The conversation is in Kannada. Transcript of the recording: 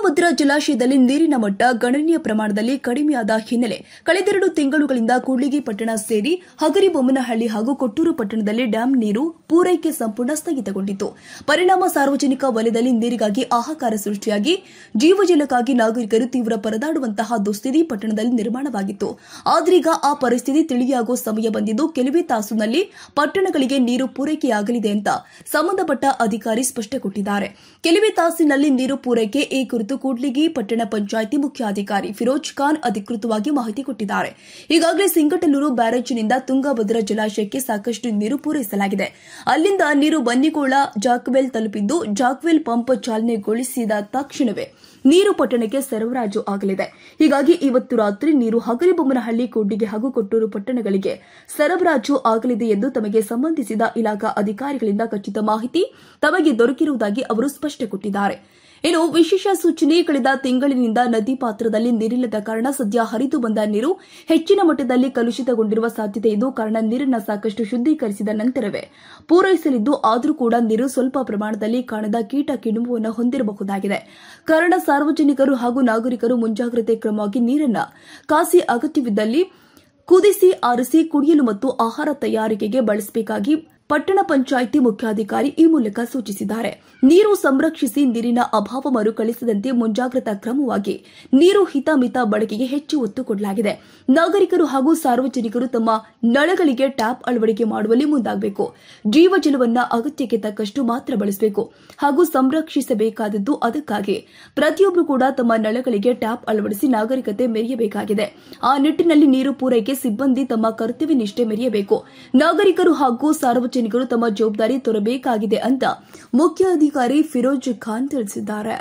ತುಂಗಭದ್ರಾ ಜಲಾಶಯದಲ್ಲಿ ನೀರಿನ ಮಟ್ಟ ಗಣನೀಯ ಪ್ರಮಾಣದಲ್ಲಿ ಕಡಿಮೆಯಾದ ಹಿನ್ನೆಲೆ ಕಳೆದೆರಡು ತಿಂಗಳುಗಳಿಂದ ಕೂಡ್ಲಿಗಿ ಪಟ್ಟಣ ಸೇರಿ ಹಗರಿಬೊಮ್ಮನಹಳ್ಳಿ ಹಾಗೂ ಕೊಟ್ಟೂರು ಪಟ್ಟಣದಲ್ಲಿ ಡ್ಯಾಂ ನೀರು ಪೂರೈಕೆ ಸಂಪೂರ್ಣ ಸ್ಥಗಿತಗೊಂಡಿತ್ತು. ಪರಿಣಾಮ ಸಾರ್ವಜನಿಕ ವಲಯದಲ್ಲಿ ನೀರಿಗಾಗಿ ಹಾಹಾಕಾರ ಸೃಷ್ಟಿಯಾಗಿ ಜೀವಜಲಕ್ಕಾಗಿ ನಾಗರಿಕರು ತೀವ್ರ ಪರದಾಡುವಂತಹ ದುಸ್ಥಿತಿ ಪಟ್ಟಣದಲ್ಲಿ ನಿರ್ಮಾಣವಾಗಿತ್ತು. ಆದ್ರೀಗ ಆ ಪರಿಸ್ಥಿತಿ ತಿಳಿಯಾಗುವ ಸಮಯ ಬಂದಿದ್ದು ಕೆಲವೇ ತಾಸಿನಲ್ಲಿ ಪಟ್ಟಣಗಳಿಗೆ ನೀರು ಪೂರೈಕೆಯಾಗಲಿದೆ ಅಂತ ಸಂಬಂಧಪಟ್ಟ ಅಧಿಕಾರಿ ಸ್ಪಷ್ಟಪಡಿಸಿದ್ದಾರೆ. ಕೆಲವೇ ತಾಸಿನಲ್ಲಿ ನೀರು ಪೂರೈಕೆ ಈ ಕುರಿತು ಕೂಡ್ಲಿಗಿ ಪಟ್ಟಣ ಪಂಚಾಯಿತಿ ಮುಖ್ಯಾಧಿಕಾರಿ ಫಿರೋಜ್ ಖಾನ್ ಅಧಿಕೃತವಾಗಿ ಮಾಹಿತಿ ಕೊಟ್ಟಿದ್ದಾರೆ. ಈಗಾಗಲೇ ಸಿಂಗಟಲ್ಲೂರು ಬ್ಯಾರೇಜ್ನಿಂದ ತುಂಗಭದ್ರಾ ಜಲಾಶಯಕ್ಕೆ ಸಾಕಷ್ಟು ನೀರು ಪೂರೈಸಲಾಗಿದೆ. ಅಲ್ಲಿಂದ ನೀರು ಬನ್ನಿಕೋಳ ಜಾಕ್ವೆಲ್ ತಲುಪಿದ್ದು ಜಾಕ್ವೆಲ್ ಪಂಪ್ ಚಾಲನೆಗೊಳಿಸಿದ ತಕ್ಷಣವೇ ನೀರು ಪಟ್ಟಣಕ್ಕೆ ಸರಬರಾಜು ಆಗಲಿದೆ. ಹೀಗಾಗಿ ಇವತ್ತು ರಾತ್ರಿ ನೀರು ಹಗರಿಬೊಮ್ಮನಹಳ್ಳಿ, ಕೂಡ್ಲಿಗಿ ಹಾಗೂ ಕೊಟ್ಟೂರು ಪಟ್ಟಣಗಳಿಗೆ ಸರಬರಾಜು ಆಗಲಿದೆ ಎಂದು ತಮಗೆ ಸಂಬಂಧಿಸಿದ ಇಲಾಖಾ ಅಧಿಕಾರಿಗಳಿಂದ ಖಚಿತ ಮಾಹಿತಿ ತಮಗೆ ದೊರಕಿರುವುದಾಗಿ ಅವರು ಸ್ಪಷ್ಟಪಡಿಸಿದ್ದಾರೆ. ಇನ್ನು ವಿಶೇಷ ಸೂಚನೆ, ಕಳೆದ ತಿಂಗಳಿನಿಂದ ನದಿ ಪಾತ್ರದಲ್ಲಿ ನೀರಿಲ್ಲದ ಕಾರಣ ಸದ್ಯ ಹರಿದು ಬಂದ ನೀರು ಹೆಚ್ಚಿನ ಮಟ್ಟದಲ್ಲಿ ಕಲುಷಿತಗೊಂಡಿರುವ ಸಾಧ್ಯತೆ ಇದ್ದು, ಕಾರಣ ನೀರನ್ನು ಸಾಕಷ್ಟು ಶುದ್ದೀಕರಿಸಿದ ನಂತರವೇ ಪೂರೈಸಲಿದ್ದು, ಆದರೂ ಕೂಡ ನೀರು ಸ್ವಲ್ಪ ಪ್ರಮಾಣದಲ್ಲಿ ಕಾಣದ ಕೀಟ ಕಿಣ್ವವನ್ನು ಹೊಂದಿರಬಹುದಾಗಿದೆ. ಕಾರಣ ಸಾರ್ವಜನಿಕರು ಹಾಗೂ ನಾಗರಿಕರು ಮುಂಜಾಗ್ರತೆ ಕ್ರಮವಾಗಿ ನೀರನ್ನು ಕಾಸಿ ಅಗತ್ಯವಿದ್ದಲ್ಲಿ ಕುದಿಸಿ ಆರಿಸಿ ಕುಡಿಯಲು ಮತ್ತು ಆಹಾರ ತಯಾರಿಕೆಗೆ ಬಳಸಬೇಕಾಗಿ ಪಟ್ಟಣ ಪಂಚಾಯಿತಿ ಮುಖ್ಯಾಧಿಕಾರಿ ಈ ಮೂಲಕ ಸೂಚಿಸಿದ್ದಾರೆ. ನೀರು ಸಂರಕ್ಷಿಸಿ ನೀರಿನ ಅಭಾವ ಮರುಕಳಿಸದಂತೆ ಮುಂಜಾಗ್ರತಾ ಕ್ರಮವಾಗಿ ನೀರು ಹಿತಮಿತ ಬಳಕೆಗೆ ಹೆಚ್ಚು ಒತ್ತು ಕೊಡಲಾಗಿದೆ. ನಾಗರಿಕರು ಹಾಗೂ ಸಾರ್ವಜನಿಕರು ತಮ್ಮ ನಳಗಳಿಗೆ ಟ್ಯಾಪ್ ಅಳವಡಿಕೆ ಮಾಡುವಲ್ಲಿ ಮುಂದಾಗಬೇಕು. ಜೀವಜಲವನ್ನು ಅಗತ್ಯಕ್ಕೆ ತಕ್ಕಷ್ಟು ಮಾತ್ರ ಬಳಸಬೇಕು ಹಾಗೂ ಸಂರಕ್ಷಿಸಬೇಕಾದದ್ದು. ಅದಕ್ಕಾಗಿ ಪ್ರತಿಯೊಬ್ಬರು ಕೂಡ ತಮ್ಮ ನಳಗಳಿಗೆ ಟ್ಯಾಪ್ ಅಳವಡಿಸಿ ನಾಗರಿಕತೆ ಮೆರೆಯಬೇಕಾಗಿದೆ. ಆ ನಿಟ್ಟಿನಲ್ಲಿ ನೀರು ಪೂರೈಕೆ ಸಿಬ್ಬಂದಿ ತಮ್ಮ ಕರ್ತವ್ಯ ನಿಷ್ಠೆ ಮೆರೆಯಬೇಕು. ನಾಗರಿಕರು ಹಾಗೂ ಸಾರ್ವಜನಿಕರು ತಮ್ಮ ಜವಾಬ್ದಾರಿ ತೋರಬೇಕಾಗಿದೆ ಅಂತ ಮುಖ್ಯಾಧಿಕಾರಿ ಫಿರೋಜ್ ಖಾನ್ ತಿಳಿಸಿದ್ದಾರೆ.